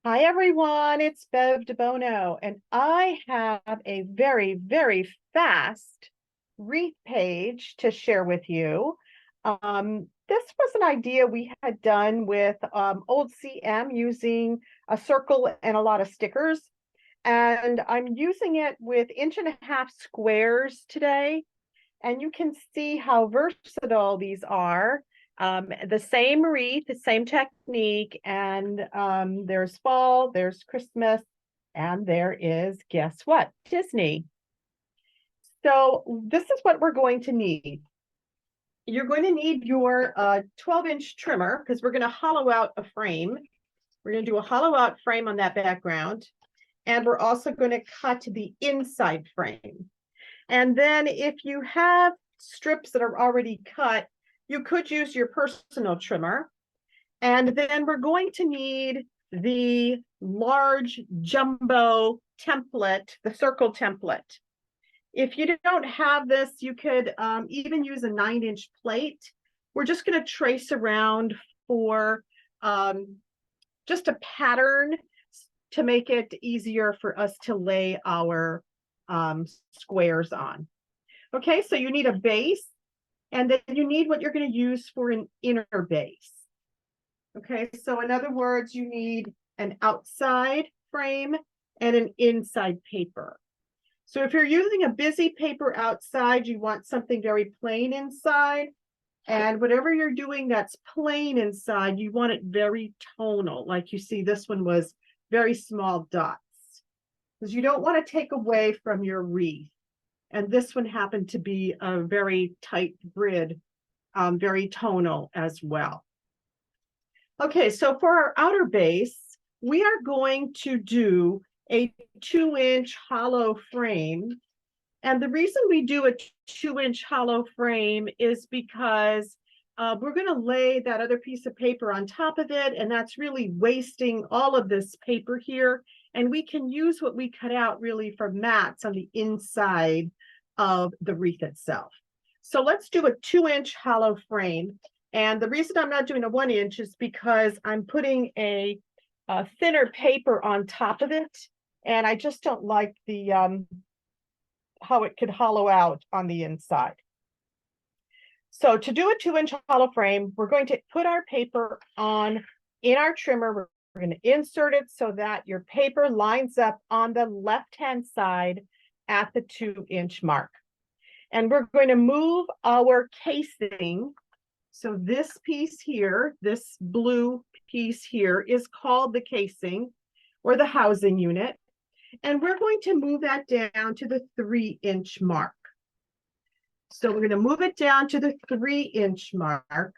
Hi everyone, it's Bev DeBono, and I have a very, very fast wreath page to share with you. This was an idea we had done with old CM using a circle and a lot of stickers, and I'm using it with 1.5 inch squares today, and you can see how versatile these are. The same wreath, the same technique, and there's fall, there's Christmas, and there is, guess what? Disney. So this is what we're going to need. You're going to need your 12-inch trimmer because we're going to hollow out a frame. We're going to do a hollow out frame on that background. And we're also going to cut the inside frame. And then if you have strips that are already cut, you could use your personal trimmer. And then we're going to need the large jumbo template, the circle template. If you don't have this, you could even use a 9-inch plate. We're just going to trace around for just a pattern to make it easier for us to lay our squares on. Okay, so you need a base, and then you need what you're going to use for an inner base. Okay, so in other words, you need an outside frame and an inside paper. So if you're using a busy paper outside, you want something very plain inside. And whatever you're doing that's plain inside, you want it very tonal. Like you see, this one was very small dots, because you don't want to take away from your wreath. And this one happened to be a very tight grid, very tonal as well. Okay, so for our outer base, we are going to do a 2-inch hollow frame. And the reason we do a 2-inch hollow frame is because we're going to lay that other piece of paper on top of it, and that's really wasting all of this paper here. And we can use what we cut out really for mats on the inside of the wreath itself. So let's do a 2-inch hollow frame. And the reason I'm not doing a 1-inch is because I'm putting a thinner paper on top of it, and I just don't like the how it could hollow out on the inside. So to do a 2-inch hollow frame, we're going to put our paper on in our trimmer. We're going to insert it so that your paper lines up on the left-hand side at the 2-inch mark. And we're going to move our casing. So this piece here, this blue piece here, is called the casing or the housing unit. And we're going to move that down to the 3-inch mark. So we're going to move it down to the 3-inch mark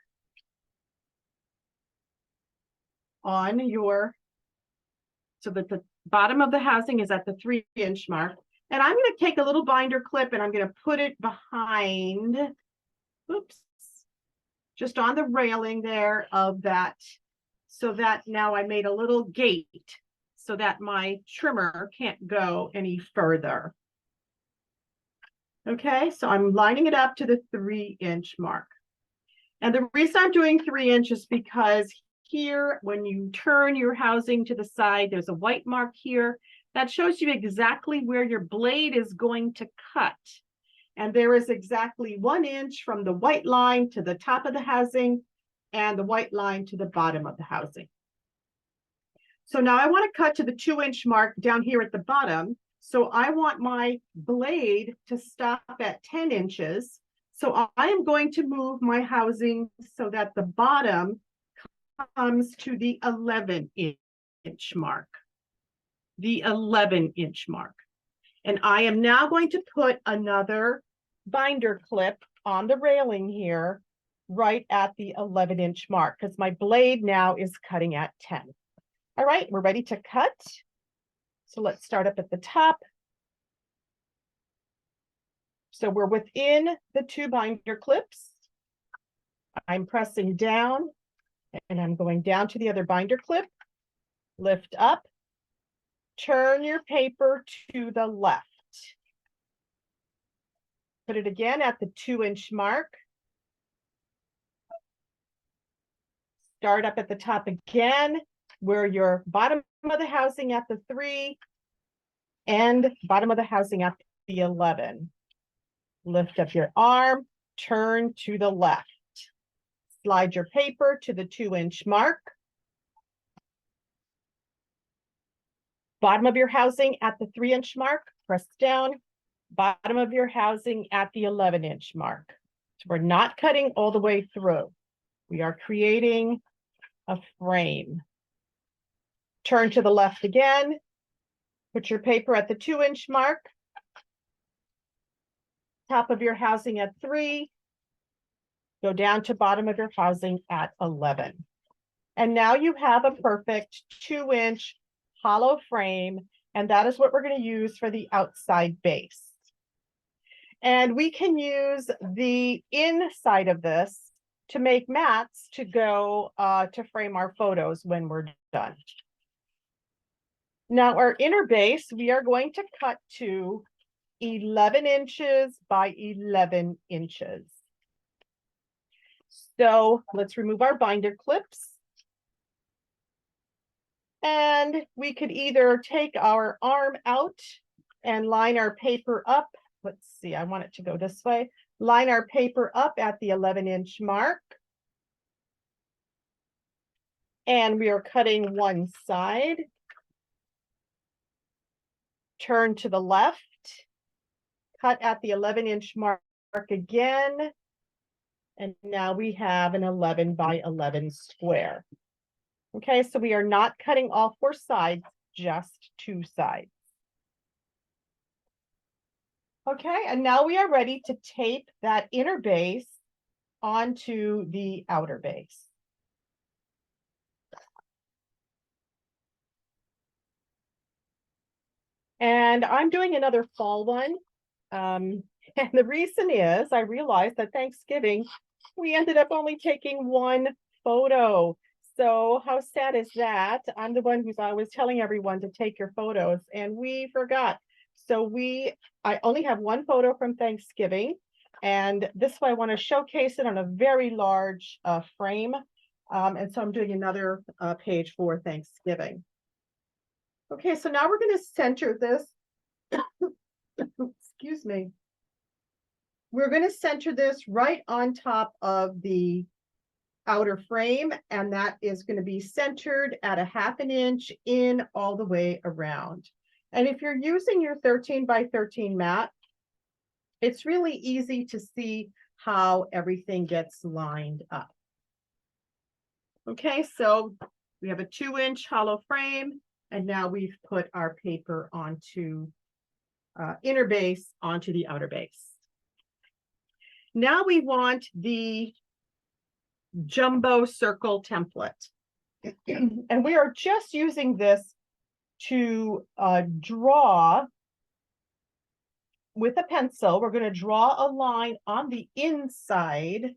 on your, so that the bottom of the housing is at the 3-inch mark. And I'm going to take a little binder clip and I'm going to put it behind, oops, just on the railing there of that, so that now I made a little gate so that my trimmer can't go any further. Okay, so I'm lining it up to the 3-inch mark. And the reason I'm doing 3 inches because here, when you turn your housing to the side, there's a white mark here that shows you exactly where your blade is going to cut. And there is exactly 1 inch from the white line to the top of the housing and the white line to the bottom of the housing. So now I want to cut to the 2-inch mark down here at the bottom. So I want my blade to stop at 10 inches. So I am going to move my housing so that the bottom comes to the 11-inch mark. The 11-inch mark. And I am now going to put another binder clip on the railing here, right at the 11-inch mark, because my blade now is cutting at 10. All right, we're ready to cut. So let's start up at the top. So we're within the 2 binder clips. I'm pressing down and I'm going down to the other binder clip. Lift up, turn your paper to the left. Put it again at the 2-inch mark. Start up at the top again, where your bottom of the housing at the 3 and bottom of the housing at the 11. Lift up your arm, turn to the left. Slide your paper to the 2-inch mark. Bottom of your housing at the 3-inch mark, press down. Bottom of your housing at the 11-inch mark. So we're not cutting all the way through. We are creating a frame. Turn to the left again. Put your paper at the 2-inch mark. Top of your housing at 3. Go down to bottom of your housing at 11. And now you have a perfect 2-inch hollow frame, and that is what we're going to use for the outside base. And we can use the inside of this to make mats to go to frame our photos when we're done. Now our inner base, we are going to cut to 11 inches by 11 inches. So let's remove our binder clips. And we could either take our arm out and line our paper up. Let's see, I want it to go this way. Line our paper up at the 11-inch mark. And we are cutting one side. Turn to the left. Cut at the 11-inch mark again. And now we have an 11 by 11 square. Okay, so we are not cutting all 4 sides, just 2 sides. Okay, and now we are ready to tape that inner base onto the outer base. And I'm doing another fall one. And the reason is I realized that Thanksgiving, we ended up only taking 1 photo. So how sad is that? I'm the one who's always telling everyone to take your photos, and we forgot. So I only have 1 photo from Thanksgiving, and this way I want to showcase it on a very large frame. And so I'm doing another page for Thanksgiving. Okay, so now we're going to center this. Excuse me. We're going to center this right on top of the outer frame, and that is going to be centered at a 1/2 inch in all the way around. And if you're using your 13 by 13 mat, it's really easy to see how everything gets lined up. Okay, so we have a 2-inch hollow frame, and now we've put our paper onto inner base onto the outer base. Now we want the jumbo circle template. And we are just using this to draw with a pencil. We're going to draw a line on the inside.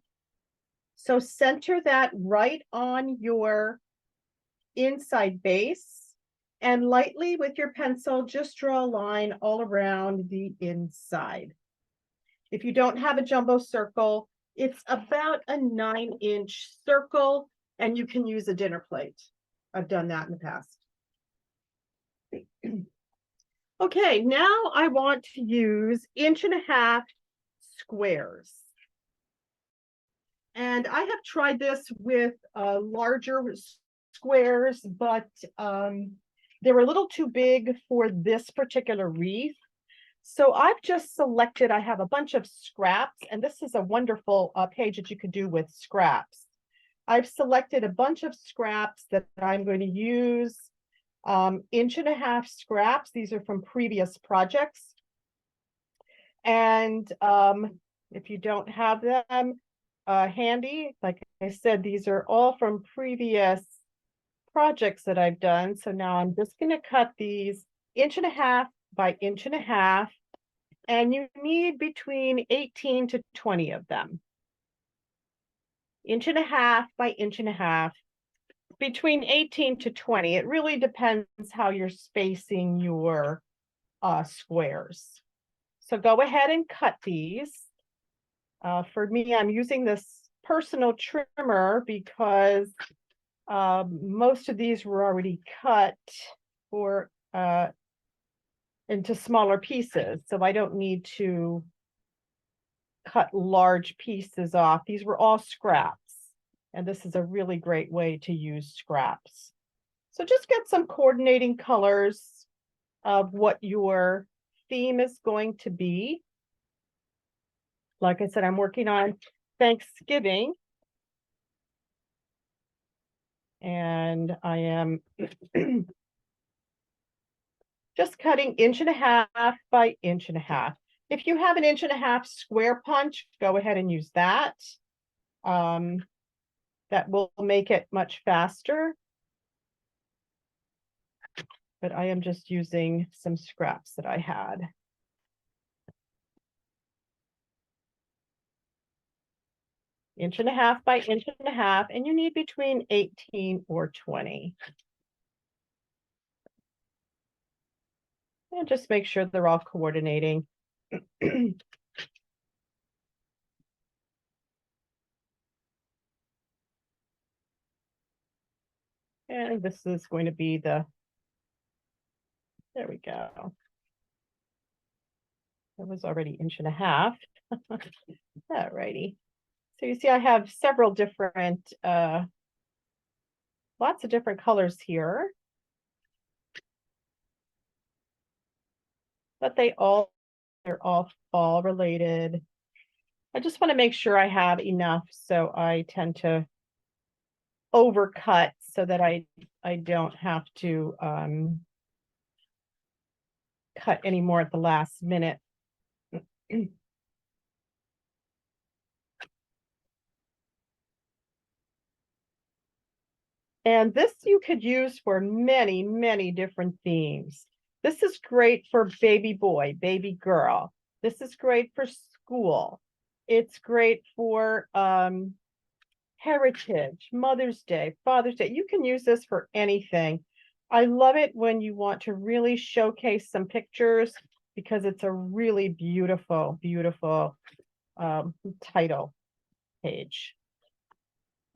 So center that right on your inside base, and lightly with your pencil, just draw a line all around the inside. If you don't have a jumbo circle, it's about a 9-inch circle, and you can use a dinner plate. I've done that in the past. Okay, now I want to use 1.5 inch squares. And I have tried this with larger squares, but they were a little too big for this particular wreath. So I've just selected, I have a bunch of scraps, and this is a wonderful page that you could do with scraps. I've selected a bunch of scraps that I'm going to use, 1.5 inch scraps. These are from previous projects. And if you don't have them handy, like I said, these are all from previous projects that I've done. So now I'm just going to cut these 1.5 inch by 1.5 inch, and you need between 18 to 20 of them. 1.5 inch by 1.5 inch, between 18 to 20. It really depends how you're spacing your squares. So go ahead and cut these. For me, I'm using this personal trimmer because Most of these were already cut for into smaller pieces, so I don't need to cut large pieces off. These were all scraps, and this is a really great way to use scraps. So just get some coordinating colors of what your theme is going to be. Like I said, I'm working on Thanksgiving, and I am just cutting 1.5 inches by 1.5 inches. If you have an 1.5 inch square punch, go ahead and use that. That will make it much faster. But I am just using some scraps that I had. 1.5 inches by 1.5 inches, and you need between 18 or 20. And just make sure they're all coordinating. And this is going to be there we go. It was already 1.5 inches. All righty. So you see I have several different, lots of different colors here. But they're all fall related. I just want to make sure I have enough, so I tend to overcut so that I don't have to cut any more at the last minute. And this you could use for many, many different themes. This is great for baby boy, baby girl. This is great for school. It's great for Heritage, Mother's Day, Father's Day. You can use this for anything. I love it when you want to really showcase some pictures because it's a really beautiful, beautiful title page.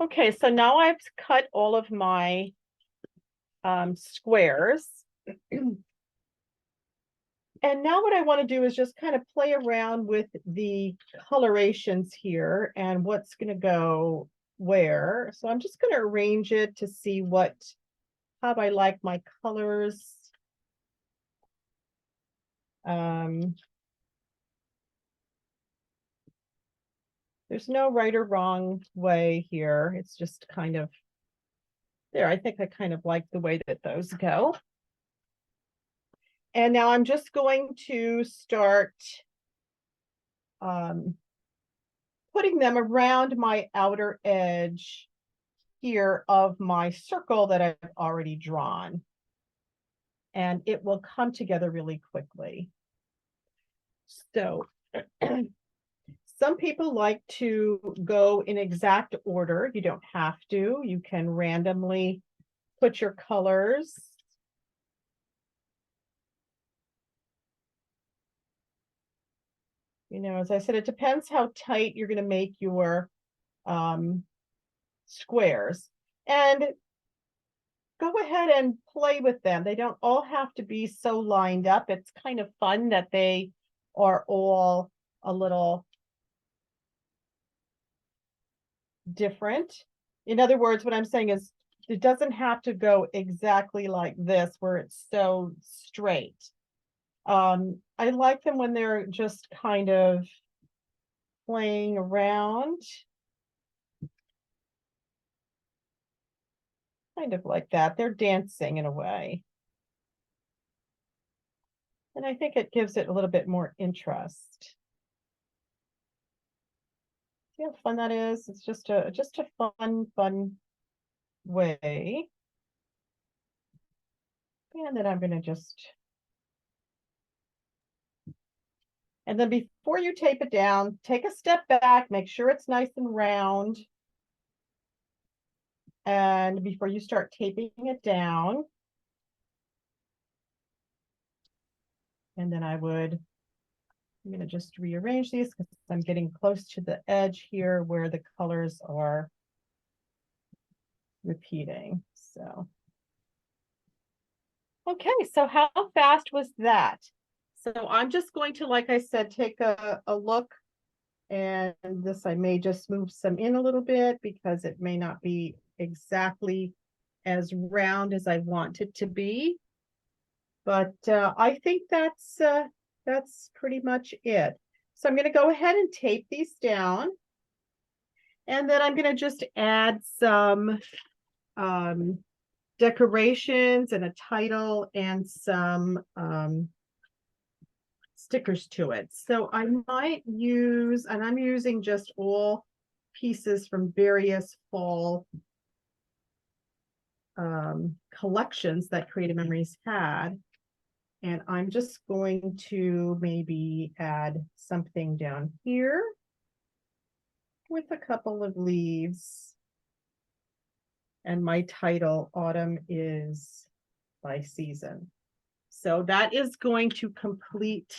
Okay, so now I've cut all of my squares. And now what I want to do is just kind of play around with the colorations here and what's going to go where. So I'm just going to arrange it to see how I like my colors. There's no right or wrong way here. It's just kind of there. I think I kind of like the way that those go. And now I'm just going to start putting them around my outer edge here of my circle that I've already drawn. And it will come together really quickly. So some people like to go in exact order. You don't have to. You can randomly put your colors. You know, as I said, it depends how tight you're going to make your squares. And go ahead and play with them. They don't all have to be so lined up. It's kind of fun that they are all a little different. In other words, what I'm saying is it doesn't have to go exactly like this where it's so straight. I like them when they're just kind of playing around. Kind of like that. They're dancing in a way. And I think it gives it a little bit more interest. See how fun that is? It's just a fun way. And then I'm going to and then before you tape it down, take a step back, make sure it's nice and round. And before you start taping it down, and then I'm going to just rearrange these because I'm getting close to the edge here where the colors are repeating. So, okay, so how fast was that? So I'm just going to, like I said, take a look, and this I may just move some in a little bit because it may not be exactly as round as I want it to be. But I think that's pretty much it. So I'm going to go ahead and tape these down. And then I'm going to just add some decorations and a title and some stickers to it. So I might use, and I'm using just all pieces from various fall collections that Creative Memories had. And I'm just going to maybe add something down here with a couple of leaves. And my title, Autumn is by Season. So that is going to complete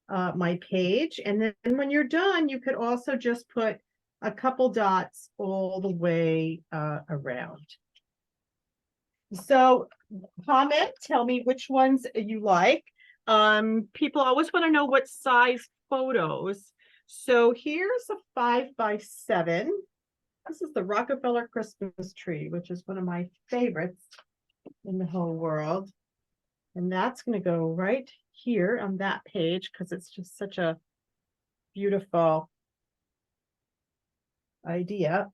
my page. And then when you're done, you could also just put a couple dots all the way around. So comment, tell me which ones you like. People always want to know what size photos. So here's a 5x7. This is the Rockefeller Christmas tree, which is one of my favorites in the whole world. And that's going to go right here on that page because it's just such a beautiful idea.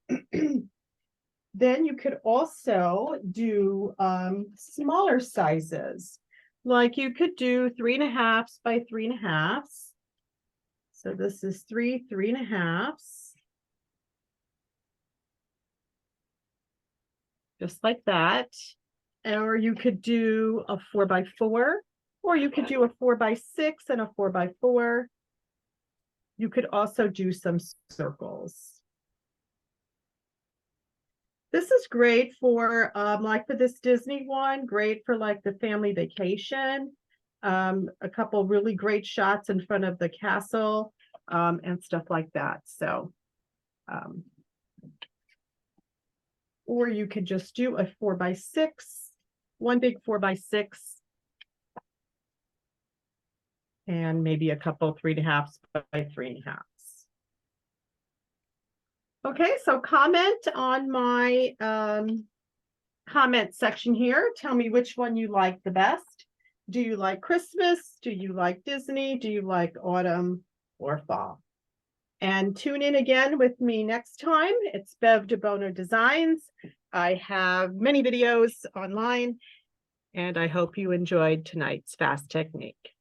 Then you could also do smaller sizes. Like you could do 3.5 by 3.5. So this is 3.5. Just like that. Or you could do a 4x4, or you could do a 4x6 and a 4x4. You could also do some circles. This is great for like for this Disney one, great for like the family vacation. A couple really great shots in front of the castle and stuff like that. So, or you could just do a 4x6, one big 4x6, and maybe a couple 3.5 by 3.5. Okay, so comment on my comment section here. Tell me which one you like the best. Do you like Christmas? Do you like Disney? Do you like autumn or fall? And tune in again with me next time. It's Bev DeBono Designs. I have many videos online, and I hope you enjoyed tonight's fast technique.